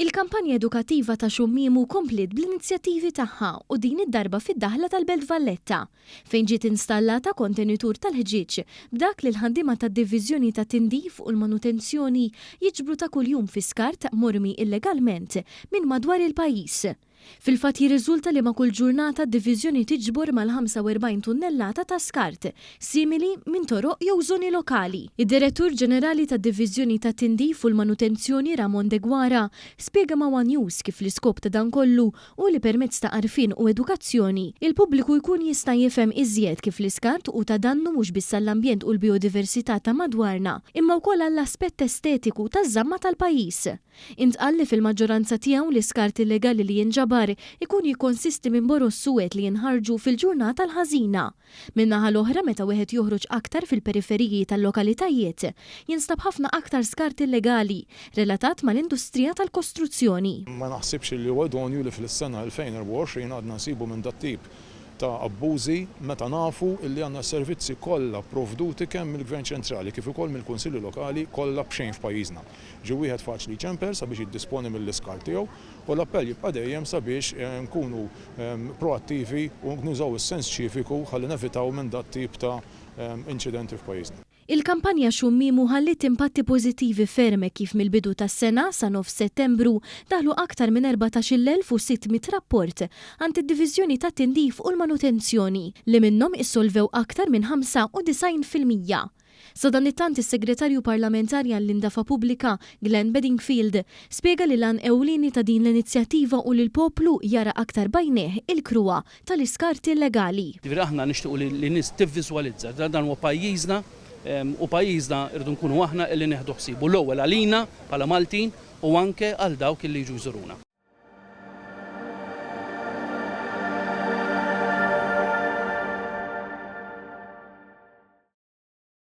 Il-kampanja edukattiva ta' Xummimu komplet bl-inizjattivi tagħha u din id-darba fid-daħla tal-Belt Valletta, fejn ġiet installata kontenitur tal-ħġieġ b'dak li l-ħaddiema tad-Diviżjoni ta' Tindif u l-Manutenzjoni jiġbru ta' kuljum fi skart mormi illegalment minn madwar il-pajjiż. Fil-fatt jirriżulta li ma' kull ġurnata d-Diviżjoni tiġbor mal-45 tunnellata ta' skart, simili minn toroq jew żoni lokali. Id-Direttur Ġenerali tad-Diviżjoni ta' Tindif u l-Manutenzjoni Ramon De Guara spjega ma' One News kif l-iskop ta' dan kollu u li permezz ta' għarfien u edukazzjoni il-pubbliku jkun jista' jifhem iżjed kif l-iskart u ta' dannu mhux biss għall-ambjent u l-biodiversità ta' madwarna, imma wkoll għall-aspett estetiku taż-żamma tal-pajjiż. Intqal li fil-maġġoranza tiegħu l-iskart illegali li jinġabar ikun jikkonsisti minn boros suwed li jinħarġu fil-ġurnata l-ħażina. Min-naħa l-oħra meta wieħed joħroġ aktar fil-periferiji tal-lokalitajiet, jinstab ħafna aktar skart illegali relatat mal-industrija tal-kostruzzjoni. Ma naħsibx li huwa idonju li fil-sena 2024 għadna nsibu minn dat-tip ta' abbużi meta nafu li għandna servizzi kollha provduti kemm mill-Gvern ċentrali kif ukoll mill-Kunsilli Lokali kollha b'xejn f'pajjiżna. Ġi wieħed faċli ċemper sabiex jiddisponi mill-iskart tiegħu u l-appell jibqa' dejjem sabiex nkunu proattivi u nużaw is-sens ċiviku ħalli nevitaw minn dat tip ta' inċidenti f'pajjiżna. Il-kampanja Xummimu ħallit impatti pożittivi ferme kif mill-bidu tas-sena sa nofs Settembru daħlu aktar minn 14,600 rapport għand id-Diviżjoni ta' Tindif u l-Manutenzjoni li minnhom issolvew aktar minn 95%. Sa dan it-tant is-Segretarju Parlamentari għall-Indafa Pubblika Glenn Bedingfield spjega li lan ewlieni ta' din l-inizjattiva u li l-poplu jara aktar bajneh il-kruwa tal-iskart illegali. Aħna nixtiequ li nies tivviżwalizza dan huwa pajjiżna u pajjiżna rridu nkunu aħna li neħdu ħsibu l-ewwel għalina bħala Maltin u anke għal dawk li jiġu jżuruna.